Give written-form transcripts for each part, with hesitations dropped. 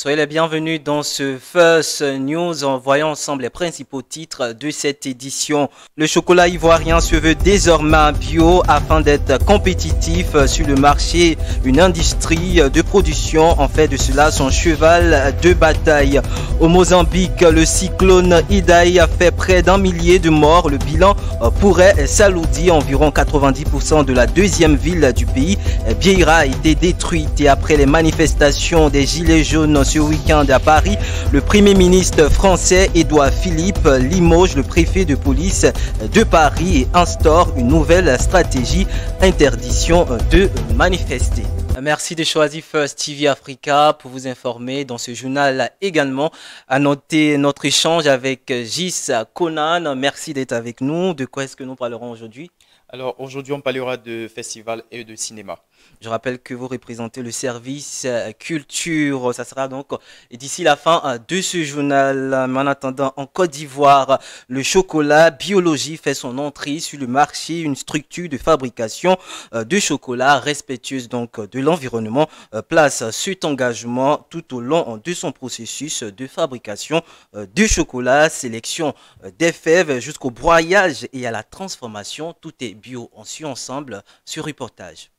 Soyez les bienvenus dans ce First News en voyant ensemble les principaux titres de cette édition. Le chocolat ivoirien se veut désormais bio afin d'être compétitif sur le marché. Une industrie de production en fait de cela son cheval de bataille. Au Mozambique, le cyclone Idai a fait près d'1 millier de morts. Le bilan pourrait s'alourdir. Environ 90% de la deuxième ville du pays, Beira, a été détruite. Et après les manifestations des Gilets jaunes ce week-end à Paris, le Premier ministre français Édouard Philippe limoge le préfet de police de Paris et instaure une nouvelle stratégie interdiction de manifester. Merci de choisir First TV Africa pour vous informer dans ce journal également. À noter notre échange avec Gis Conan. Merci d'être avec nous. De quoi est-ce que nous parlerons aujourd'hui? Alors aujourd'hui, on parlera de festival et de cinéma. Je rappelle que vous représentez le service culture. Ça sera donc d'ici la fin de ce journal. Mais en attendant, en Côte d'Ivoire, le chocolat biologie fait son entrée sur le marché. Une structure de fabrication de chocolat respectueuse donc de l'environnement place cet engagement tout au long de son processus de fabrication de chocolat. Sélection des fèves jusqu'au broyage et à la transformation. Tout est bio. On suit ensemble ce reportage.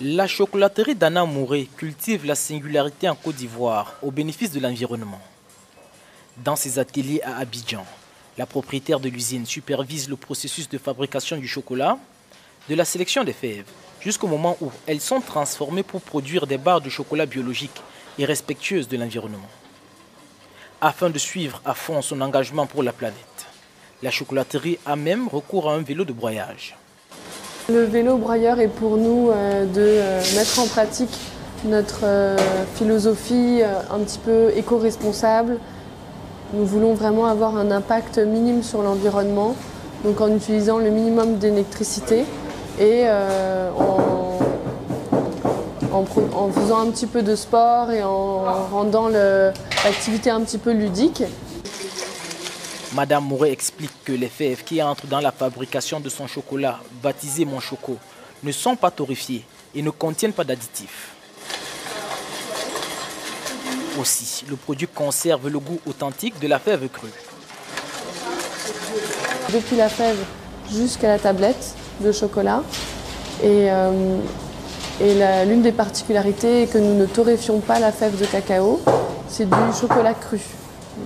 La chocolaterie d'Anna Mouré cultive la singularité en Côte d'Ivoire au bénéfice de l'environnement. Dans ses ateliers à Abidjan, la propriétaire de l'usine supervise le processus de fabrication du chocolat, de la sélection des fèves, jusqu'au moment où elles sont transformées pour produire des barres de chocolat biologiques et respectueuses de l'environnement. Afin de suivre à fond son engagement pour la planète, la chocolaterie a même recours à un vélo de broyage. Le vélo broyeur est pour nous de mettre en pratique notre philosophie un petit peu éco-responsable. Nous voulons vraiment avoir un impact minime sur l'environnement, donc en utilisant le minimum d'électricité et en faisant un petit peu de sport et en rendant l'activité un petit peu ludique. Madame Mouré explique que les fèves qui entrent dans la fabrication de son chocolat, baptisé Mon Choco, ne sont pas torréfiées et ne contiennent pas d'additifs. Aussi, le produit conserve le goût authentique de la fève crue. Depuis la fève jusqu'à la tablette de chocolat. Et l'une des particularités est que nous ne torréfions pas la fève de cacao, c'est du chocolat cru.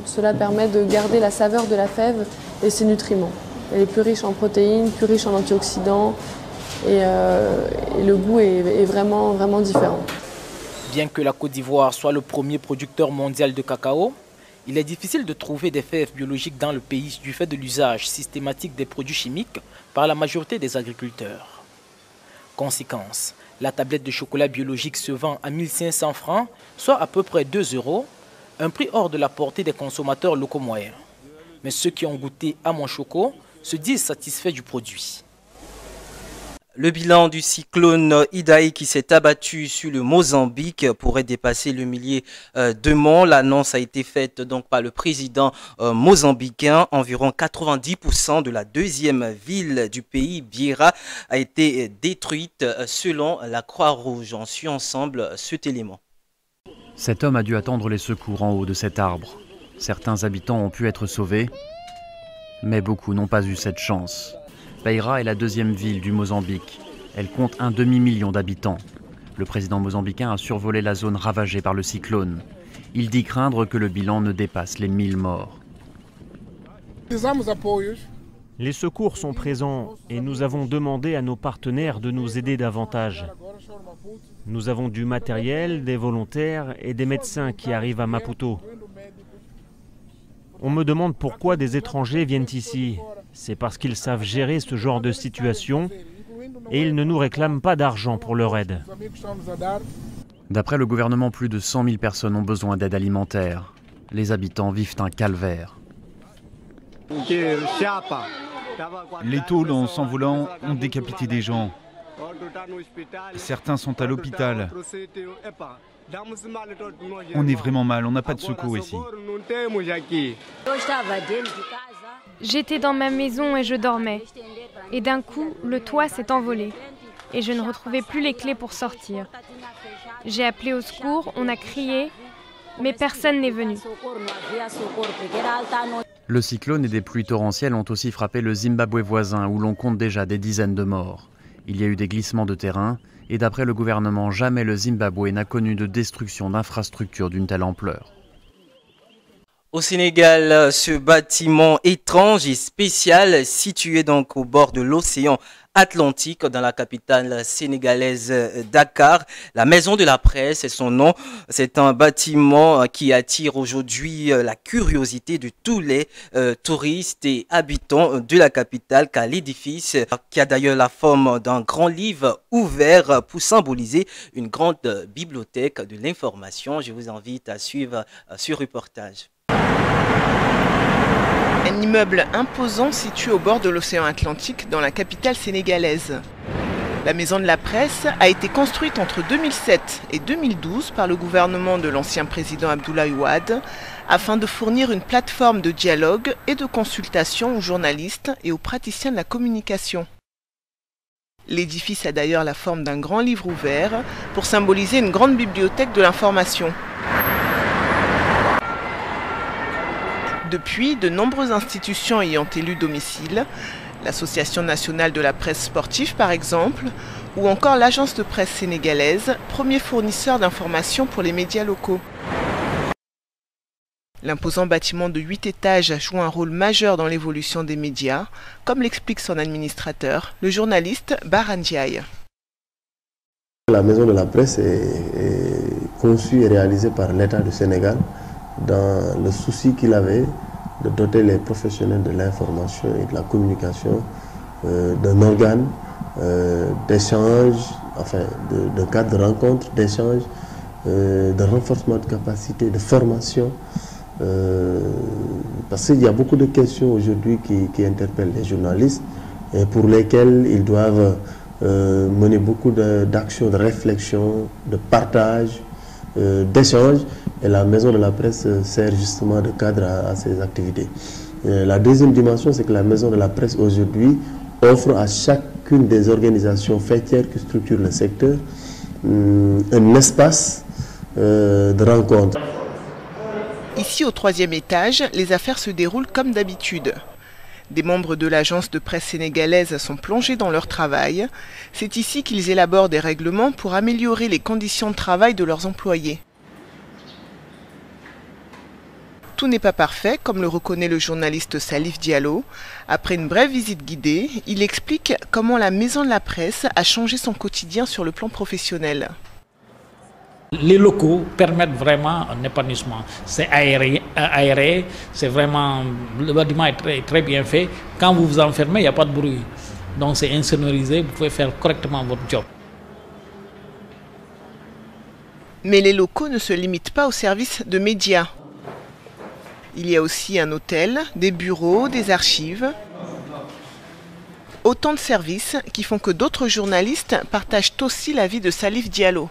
Cela permet de garder la saveur de la fève et ses nutriments. Elle est plus riche en protéines, plus riche en antioxydants et le goût est vraiment différent. Bien que la Côte d'Ivoire soit le premier producteur mondial de cacao, il est difficile de trouver des fèves biologiques dans le pays du fait de l'usage systématique des produits chimiques par la majorité des agriculteurs. Conséquence, la tablette de chocolat biologique se vend à 1 500 francs, soit à peu près 2 €. Un prix hors de la portée des consommateurs locaux moyens. Mais ceux qui ont goûté à Mon Choco se disent satisfaits du produit. Le bilan du cyclone Idai qui s'est abattu sur le Mozambique pourrait dépasser le millier de morts. L'annonce a été faite donc par le président mozambicain. Environ 90% de la deuxième ville du pays, Beira, a été détruite selon la Croix-Rouge. On suit ensemble cet élément. Cet homme a dû attendre les secours en haut de cet arbre. Certains habitants ont pu être sauvés, mais beaucoup n'ont pas eu cette chance. Beira est la deuxième ville du Mozambique. Elle compte un demi-million d'habitants. Le président mozambicain a survolé la zone ravagée par le cyclone. Il dit craindre que le bilan ne dépasse les 1000 morts. Les secours sont présents et nous avons demandé à nos partenaires de nous aider davantage. Nous avons du matériel, des volontaires et des médecins qui arrivent à Maputo. On me demande pourquoi des étrangers viennent ici. C'est parce qu'ils savent gérer ce genre de situation et ils ne nous réclament pas d'argent pour leur aide. D'après le gouvernement, plus de 100 000 personnes ont besoin d'aide alimentaire. Les habitants vivent un calvaire. Les tôles, en s'envolant, ont décapité des gens. Certains sont à l'hôpital. On est vraiment mal, on n'a pas de secours ici. J'étais dans ma maison et je dormais. Et d'un coup, le toit s'est envolé. Et je ne retrouvais plus les clés pour sortir. J'ai appelé au secours, on a crié, mais personne n'est venu. Le cyclone et des pluies torrentielles ont aussi frappé le Zimbabwe voisin, où l'on compte déjà des dizaines de morts. Il y a eu des glissements de terrain, et d'après le gouvernement, jamais le Zimbabwe n'a connu de destruction d'infrastructures d'une telle ampleur. Au Sénégal, ce bâtiment étrange et spécial, situé donc au bord de l'océan Atlantique, dans la capitale sénégalaise Dakar, la Maison de la Presse est son nom. C'est un bâtiment qui attire aujourd'hui la curiosité de tous les touristes et habitants de la capitale, car l'édifice, qui a d'ailleurs la forme d'un grand livre ouvert pour symboliser une grande bibliothèque de l'information. Je vous invite à suivre ce reportage. Un immeuble imposant situé au bord de l'océan Atlantique dans la capitale sénégalaise. La Maison de la Presse a été construite entre 2007 et 2012 par le gouvernement de l'ancien président Abdoulaye Wade afin de fournir une plateforme de dialogue et de consultation aux journalistes et aux praticiens de la communication. L'édifice a d'ailleurs la forme d'un grand livre ouvert pour symboliser une grande bibliothèque de l'information. Depuis, de nombreuses institutions ayant élu domicile, l'Association nationale de la presse sportive par exemple, ou encore l'agence de presse sénégalaise, premier fournisseur d'informations pour les médias locaux. L'imposant bâtiment de 8 étages joue un rôle majeur dans l'évolution des médias, comme l'explique son administrateur, le journaliste Bara Ndiaye. La Maison de la Presse est conçue et réalisée par l'État du Sénégal dans le souci qu'il avait de doter les professionnels de l'information et de la communication d'un organe d'échange, enfin de cadre de rencontre, d'échange, de renforcement de capacité, de formation. Parce qu'il y a beaucoup de questions aujourd'hui qui interpellent les journalistes et pour lesquelles ils doivent mener beaucoup d'actions, de réflexion, de partage, d'échange, et la Maison de la Presse sert justement de cadre à ces activités. La deuxième dimension, c'est que la Maison de la Presse aujourd'hui offre à chacune des organisations faîtières qui structurent le secteur un espace de rencontre. Ici, au 3e étage, les affaires se déroulent comme d'habitude. Des membres de l'agence de presse sénégalaise sont plongés dans leur travail. C'est ici qu'ils élaborent des règlements pour améliorer les conditions de travail de leurs employés. Tout n'est pas parfait, comme le reconnaît le journaliste Salif Diallo. Après une brève visite guidée, il explique comment la Maison de la Presse a changé son quotidien sur le plan professionnel. Les locaux permettent vraiment un épanouissement. C'est aéré, c'est vraiment, le bâtiment est très bien fait. Quand vous vous enfermez, il n'y a pas de bruit. Donc c'est insonorisé, vous pouvez faire correctement votre job. Mais les locaux ne se limitent pas aux services de médias. Il y a aussi un hôtel, des bureaux, des archives. Autant de services qui font que d'autres journalistes partagent aussi la vie de Salif Diallo.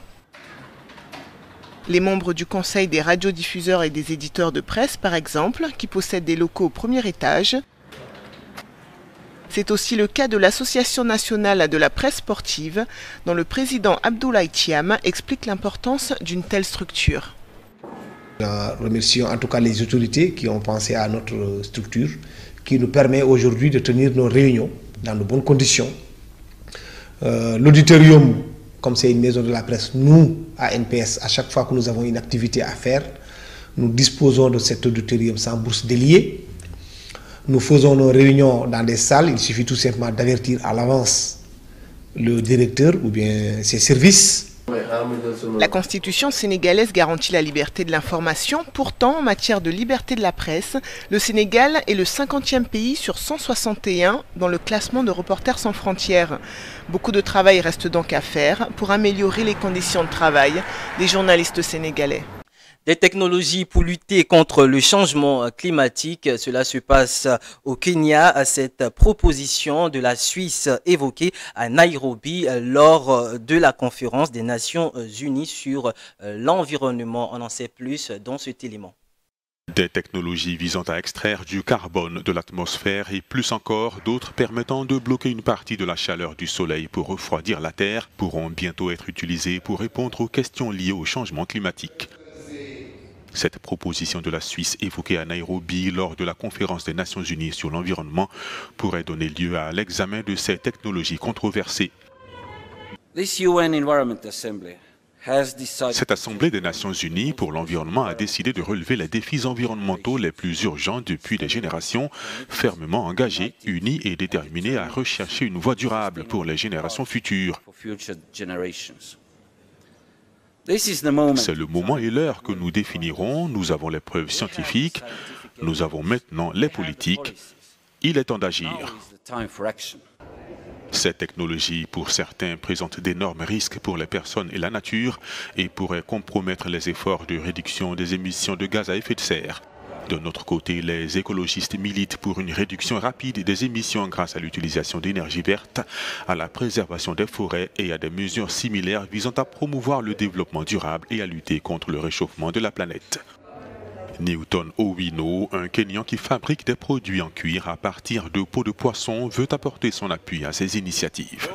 Les membres du conseil des radiodiffuseurs et des éditeurs de presse, par exemple, qui possèdent des locaux au premier étage. C'est aussi le cas de l'Association nationale de la presse sportive, dont le président Abdoulaye Thiam explique l'importance d'une telle structure. Nous remercions en tout cas les autorités qui ont pensé à notre structure, qui nous permet aujourd'hui de tenir nos réunions dans de bonnes conditions. L'auditorium, comme c'est une maison de la presse, nous, à NPS, à chaque fois que nous avons une activité à faire, nous disposons de cet auditorium sans bourse déliée. Nous faisons nos réunions dans des salles, il suffit tout simplement d'avertir à l'avance le directeur ou bien ses services. La Constitution sénégalaise garantit la liberté de l'information. Pourtant, en matière de liberté de la presse, le Sénégal est le 50e pays sur 161 dans le classement de Reporters sans frontières. Beaucoup de travail reste donc à faire pour améliorer les conditions de travail des journalistes sénégalais. Des technologies pour lutter contre le changement climatique, cela se passe au Kenya. Cette proposition de la Suisse évoquée à Nairobi lors de la conférence des Nations Unies sur l'environnement. On en sait plus dans cet élément. Des technologies visant à extraire du carbone de l'atmosphère et plus encore d'autres permettant de bloquer une partie de la chaleur du soleil pour refroidir la Terre pourront bientôt être utilisées pour répondre aux questions liées au changement climatique. Cette proposition de la Suisse évoquée à Nairobi lors de la conférence des Nations Unies sur l'environnement pourrait donner lieu à l'examen de ces technologies controversées. Cette Assemblée des Nations Unies pour l'environnement a décidé de relever les défis environnementaux les plus urgents depuis des générations, fermement engagée, unie et déterminée à rechercher une voie durable pour les générations futures. C'est le moment et l'heure que nous définirons. Nous avons les preuves scientifiques, nous avons maintenant les politiques. Il est temps d'agir. Ces technologies, pour certains, présentent d'énormes risques pour les personnes et la nature et pourraient compromettre les efforts de réduction des émissions de gaz à effet de serre. De notre côté, les écologistes militent pour une réduction rapide des émissions grâce à l'utilisation d'énergie verte, à la préservation des forêts et à des mesures similaires visant à promouvoir le développement durable et à lutter contre le réchauffement de la planète. Newton Owino, un Kenyan qui fabrique des produits en cuir à partir de peaux de poisson, veut apporter son appui à ces initiatives.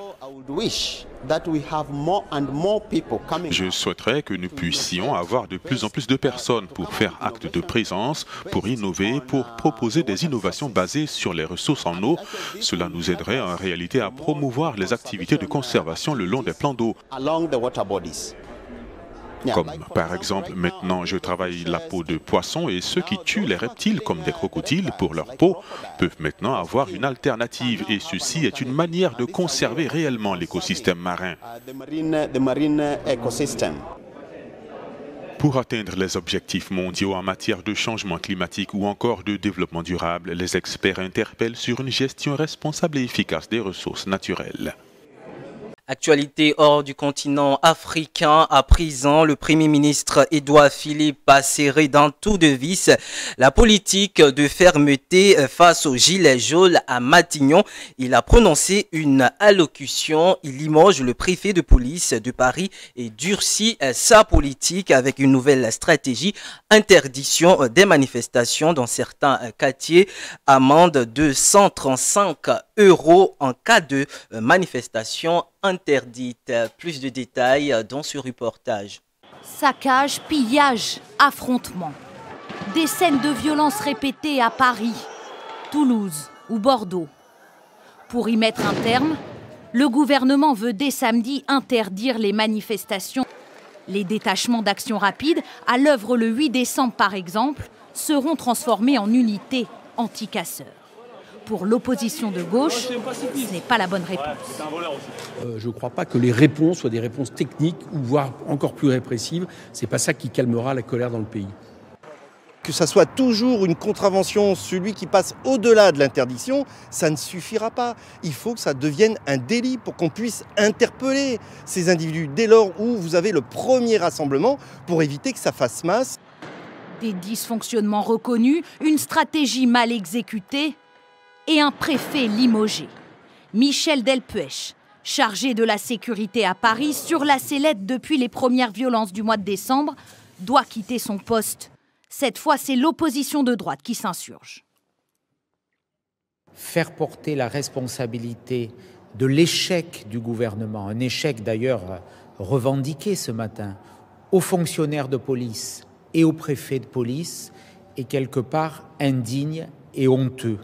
Je souhaiterais que nous puissions avoir de plus en plus de personnes pour faire acte de présence, pour innover, pour proposer des innovations basées sur les ressources en eau. Cela nous aiderait en réalité à promouvoir les activités de conservation le long des plans d'eau. Comme par exemple, maintenant je travaille la peau de poisson et ceux qui tuent les reptiles comme des crocodiles pour leur peau peuvent maintenant avoir une alternative et ceci est une manière de conserver réellement l'écosystème marin. Pour atteindre les objectifs mondiaux en matière de changement climatique ou encore de développement durable, les experts interpellent sur une gestion responsable et efficace des ressources naturelles. Actualité hors du continent africain, à présent, le Premier ministre Édouard Philippe a serré dans tout de vis la politique de fermeté face aux gilets jaunes à Matignon. Il a prononcé une allocution, il limoge le préfet de police de Paris et durcit sa politique avec une nouvelle stratégie, interdiction des manifestations dans certains quartiers, amende de 135 € en cas de manifestation interdite. Plus de détails dans ce reportage. Saccage, pillage, affrontements. Des scènes de violence répétées à Paris, Toulouse ou Bordeaux. Pour y mettre un terme, le gouvernement veut dès samedi interdire les manifestations. Les détachements d'action rapide, à l'œuvre le 8 décembre par exemple, seront transformés en unités anti-casseurs. Pour l'opposition de gauche, ce n'est pas la bonne réponse. Je ne crois pas que les réponses soient des réponses techniques ou voire encore plus répressives. Ce n'est pas ça qui calmera la colère dans le pays. Que ça soit toujours une contravention, celui qui passe au-delà de l'interdiction, ça ne suffira pas. Il faut que ça devienne un délit pour qu'on puisse interpeller ces individus dès lors où vous avez le premier rassemblement pour éviter que ça fasse masse. Des dysfonctionnements reconnus, une stratégie mal exécutée et un préfet limogé. Michel Delpech, chargé de la sécurité à Paris, sur la sellette depuis les premières violences du mois de décembre, doit quitter son poste. Cette fois, c'est l'opposition de droite qui s'insurge. Faire porter la responsabilité de l'échec du gouvernement, un échec d'ailleurs revendiqué ce matin, aux fonctionnaires de police et aux préfets de police, est quelque part indigne et honteux.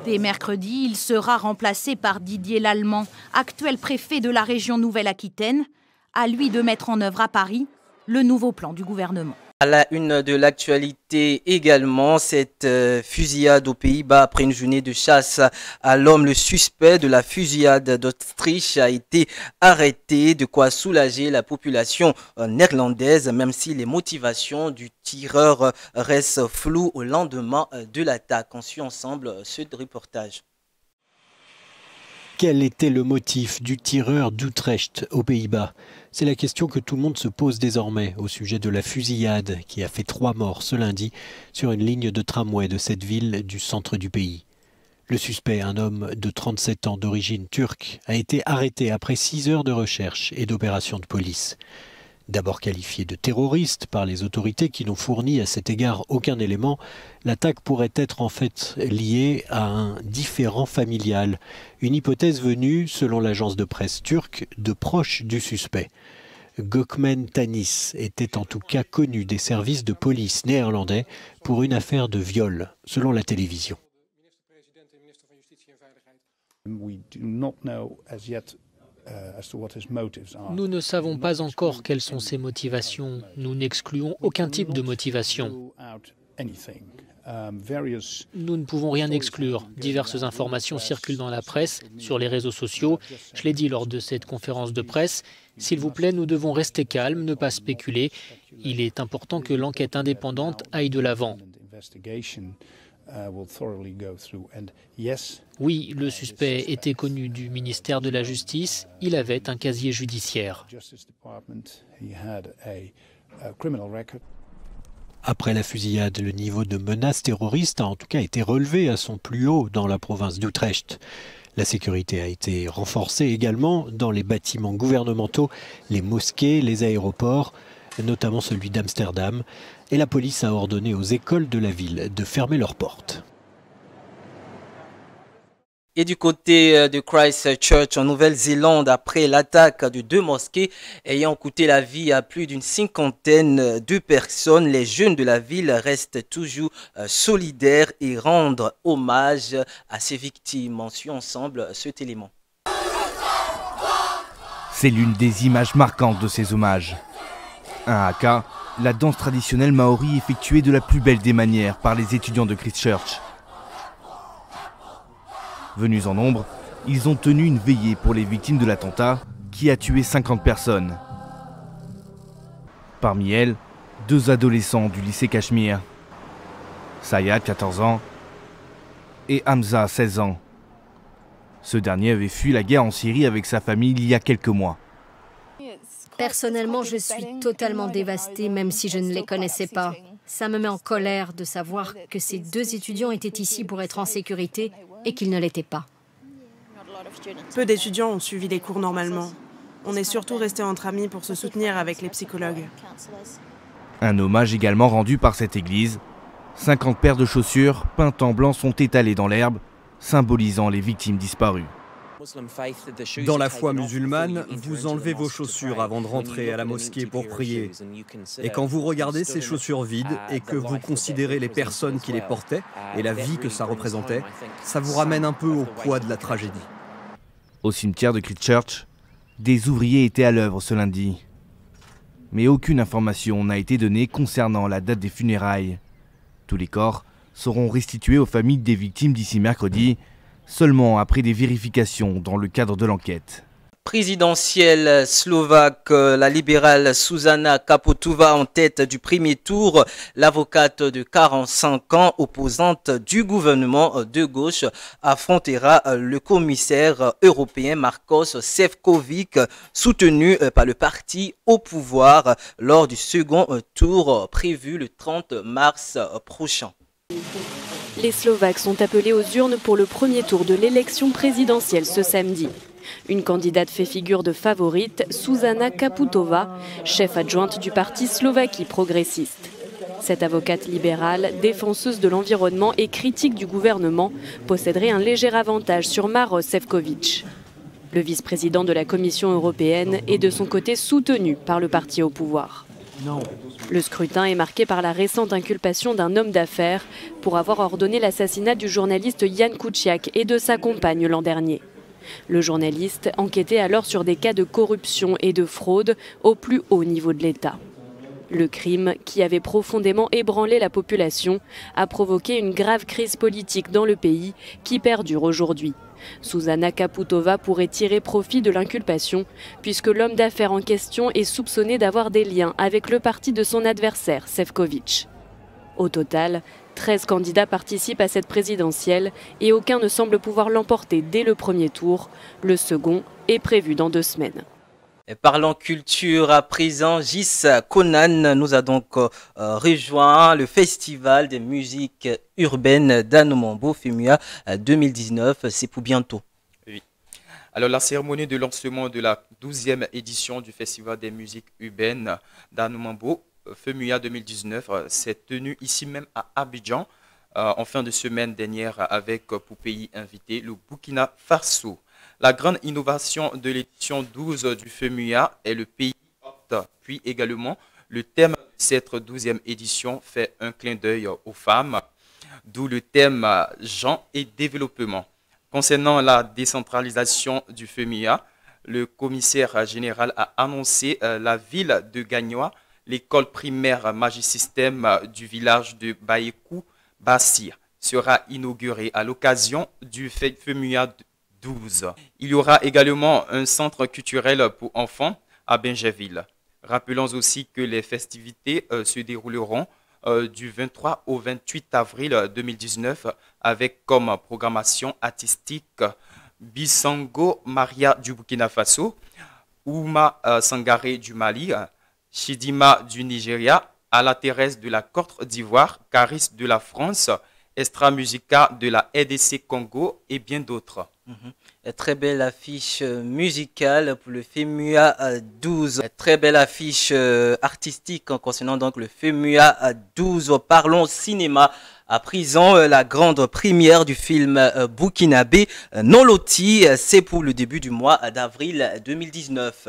Dès mercredi, il sera remplacé par Didier Lallemand, actuel préfet de la région Nouvelle-Aquitaine. À lui de mettre en œuvre à Paris le nouveau plan du gouvernement. À la une de l'actualité également, cette fusillade aux Pays-Bas après une journée de chasse à l'homme. Le suspect de la fusillade d'Autriche a été arrêté, de quoi soulager la population néerlandaise, même si les motivations du tireur restent floues au lendemain de l'attaque. On suit ensemble ce reportage. Quel était le motif du tireur d'Utrecht aux Pays-Bas? C'est la question que tout le monde se pose désormais au sujet de la fusillade qui a fait 3 morts ce lundi sur une ligne de tramway de cette ville du centre du pays. Le suspect, un homme de 37 ans d'origine turque, a été arrêté après 6 heures de recherche et d'opérations de police. D'abord qualifiée de terroriste par les autorités qui n'ont fourni à cet égard aucun élément, l'attaque pourrait être en fait liée à un différend familial, une hypothèse venue, selon l'agence de presse turque, de proches du suspect. Gökmen Tanis était en tout cas connu des services de police néerlandais pour une affaire de viol, selon la télévision. Nous ne savons pas encore quelles sont ses motivations. Nous n'excluons aucun type de motivation. Nous ne pouvons rien exclure. Diverses informations circulent dans la presse, sur les réseaux sociaux. Je l'ai dit lors de cette conférence de presse. S'il vous plaît, nous devons rester calmes, ne pas spéculer. Il est important que l'enquête indépendante aille de l'avant. Oui, le suspect était connu du ministère de la Justice. Il avait un casier judiciaire. Après la fusillade, le niveau de menace terroriste a en tout cas été relevé à son plus haut dans la province d'Utrecht. La sécurité a été renforcée également dans les bâtiments gouvernementaux, les mosquées, les aéroports, notamment celui d'Amsterdam, et la police a ordonné aux écoles de la ville de fermer leurs portes. Et du côté de Christchurch en Nouvelle-Zélande, après l'attaque de 2 mosquées ayant coûté la vie à plus d'une 50aine de personnes, les jeunes de la ville restent toujours solidaires et rendent hommage à ces victimes. On suit ensemble cet élément. C'est l'une des images marquantes de ces hommages. Un haka, la danse traditionnelle maori effectuée de la plus belle des manières par les étudiants de Christchurch. Venus en nombre, ils ont tenu une veillée pour les victimes de l'attentat qui a tué 50 personnes. Parmi elles, 2 adolescents du lycée Cachemire. Sayad, 14 ans, et Hamza, 16 ans. Ce dernier avait fui la guerre en Syrie avec sa famille il y a quelques mois. Personnellement, je suis totalement dévastée, même si je ne les connaissais pas. Ça me met en colère de savoir que ces 2 étudiants étaient ici pour être en sécurité et qu'ils ne l'étaient pas. Peu d'étudiants ont suivi les cours normalement. On est surtout restés entre amis pour se soutenir avec les psychologues. Un hommage également rendu par cette église. 50 paires de chaussures peintes en blanc sont étalées dans l'herbe, symbolisant les victimes disparues. Dans la foi musulmane, vous enlevez vos chaussures avant de rentrer à la mosquée pour prier. Et quand vous regardez ces chaussures vides et que vous considérez les personnes qui les portaient et la vie que ça représentait, ça vous ramène un peu au poids de la tragédie. Au cimetière de Christchurch, des ouvriers étaient à l'œuvre ce lundi. Mais aucune information n'a été donnée concernant la date des funérailles. Tous les corps seront restitués aux familles des victimes d'ici mercredi, seulement après des vérifications dans le cadre de l'enquête. Présidentielle slovaque, la libérale Zuzana Čaputová en tête du premier tour. L'avocate de 45 ans, opposante du gouvernement de gauche, affrontera le commissaire européen Maroš Šefčovič, soutenu par le parti au pouvoir lors du second tour prévu le 30 mars prochain. Les Slovaques sont appelés aux urnes pour le premier tour de l'élection présidentielle ce samedi. Une candidate fait figure de favorite, Zuzana Čaputová, chef adjointe du parti Slovaquie progressiste. Cette avocate libérale, défenseuse de l'environnement et critique du gouvernement, posséderait un léger avantage sur Maroš Šefčovič. Le vice-président de la Commission européenne est de son côté soutenu par le parti au pouvoir. Le scrutin est marqué par la récente inculpation d'un homme d'affaires pour avoir ordonné l'assassinat du journaliste Jan Kuciak et de sa compagne l'an dernier. Le journaliste enquêtait alors sur des cas de corruption et de fraude au plus haut niveau de l'État. Le crime, qui avait profondément ébranlé la population, a provoqué une grave crise politique dans le pays qui perdure aujourd'hui. Zuzana Čaputová pourrait tirer profit de l'inculpation puisque l'homme d'affaires en question est soupçonné d'avoir des liens avec le parti de son adversaire, Šefčovič. Au total, 13 candidats participent à cette présidentielle et aucun ne semble pouvoir l'emporter dès le premier tour. Le second est prévu dans 2 semaines. Et parlons culture à présent, Gis Conan nous a donc rejoint le festival des musiques urbaines d'Anomambo Femua 2019, c'est pour bientôt. Oui. Alors, la cérémonie de lancement de la 12e édition du Festival des musiques urbaines d'Anoumambo, FEMUYA 2019, s'est tenue ici même à Abidjan en fin de semaine dernière avec pour pays invité le Burkina Faso. La grande innovation de l'édition 12 du FEMUYA est le pays hôte, puis également le thème de cette 12e édition fait un clin d'œil aux femmes, d'où le thème genre et développement. Concernant la décentralisation du FEMUYA, le commissaire général a annoncé la ville de Gagnoa, l'école primaire Magisystème du village de Bayekou-Bassir sera inaugurée à l'occasion du FEMUYA 12. Il y aura également un centre culturel pour enfants à Bingerville. Rappelons aussi que les festivités se dérouleront du 23 au 28 avril 2019 avec comme programmation artistique Bissango Maria du Burkina Faso, Ouma Sangaré du Mali, Chidima du Nigeria, Ala Thérèse de la Côte d'Ivoire, Caris de la France, Estra Musica de la RDC Congo et bien d'autres. Très belle affiche musicale pour le FEMUYA 12. Très belle affiche artistique concernant donc le FEMUYA 12. Parlons cinéma. À présent, la grande première du film burkinabé Non Loti, c'est pour le début du mois d'avril 2019.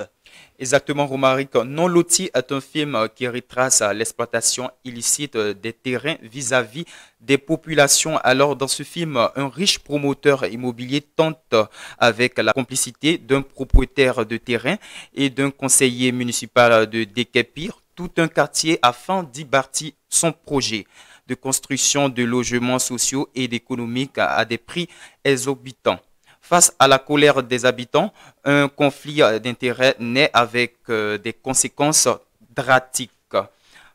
Exactement, Romaric. Non Loti est un film qui retrace l'exploitation illicite des terrains vis-à-vis des populations. Alors, dans ce film, un riche promoteur immobilier tente, avec la complicité d'un propriétaire de terrain et d'un conseiller municipal de déguerpir tout un quartier afin d'y bâtir son projet de construction de logements sociaux et économiques à des prix exorbitants. Face à la colère des habitants, un conflit d'intérêts naît avec des conséquences dramatiques.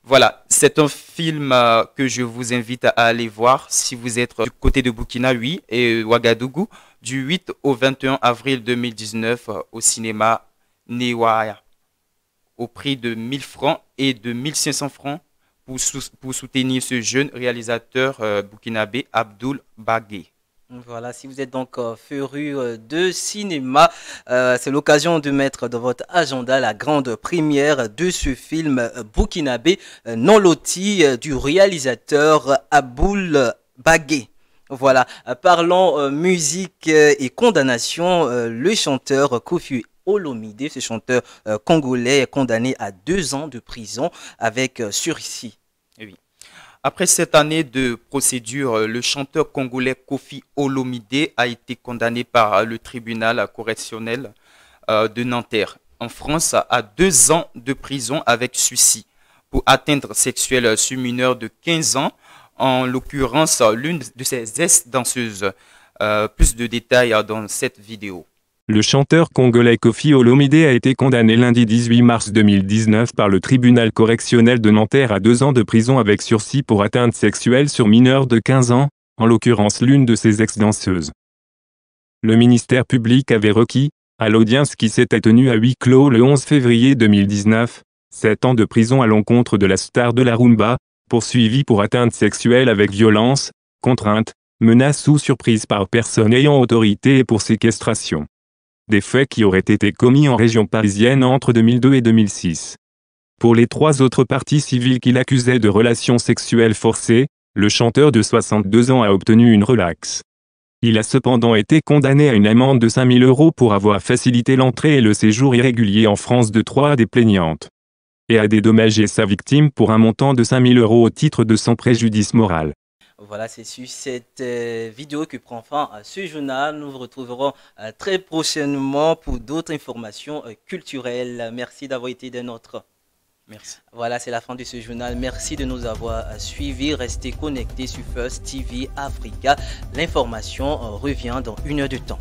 Voilà, c'est un film que je vous invite à aller voir si vous êtes du côté de Burkina, oui, et Ouagadougou, du 8 au 21 avril 2019 au cinéma Newaya, au prix de 1000 francs et de 1500 francs pour soutenir ce jeune réalisateur burkinabé Abdoul Bagué. Voilà, si vous êtes donc féru de cinéma, c'est l'occasion de mettre dans votre agenda la grande première de ce film burkinabé Non Loti du réalisateur Abdoul Bagué. Voilà, parlons musique et condamnation, le chanteur Koffi Olomide, ce chanteur congolais est condamné à 2 ans de prison avec sursis. Oui. Après cette année de procédure, le chanteur congolais Koffi Olomide a été condamné par le tribunal correctionnel de Nanterre en France à 2 ans de prison avec sursis pour atteinte sexuelle sur mineur de 15 ans, en l'occurrence l'une de ses ex-danseuses. Plus de détails dans cette vidéo. Le chanteur congolais Koffi Olomide a été condamné lundi 18 mars 2019 par le tribunal correctionnel de Nanterre à 2 ans de prison avec sursis pour atteinte sexuelle sur mineur de 15 ans, en l'occurrence l'une de ses ex-danseuses. Le ministère public avait requis, à l'audience qui s'était tenue à huis clos le 11 février 2019, 7 ans de prison à l'encontre de la star de la rumba, poursuivie pour atteinte sexuelle avec violence, contrainte, menace ou surprise par personne ayant autorité et pour séquestration. Des faits qui auraient été commis en région parisienne entre 2002 et 2006. Pour les 3 autres parties civiles qu'il accusait de relations sexuelles forcées, le chanteur de 62 ans a obtenu une relaxe. Il a cependant été condamné à une amende de 5 000 € pour avoir facilité l'entrée et le séjour irrégulier en France de 3 des plaignantes, et a dédommagé sa victime pour un montant de 5 000 € au titre de son préjudice moral. Voilà, c'est sur cette vidéo que prend fin ce journal. Nous vous retrouverons très prochainement pour d'autres informations culturelles. Merci d'avoir été des nôtres. Merci. Voilà, c'est la fin de ce journal. Merci de nous avoir suivis. Restez connectés sur First TV Africa. L'information revient dans 1 heure de temps.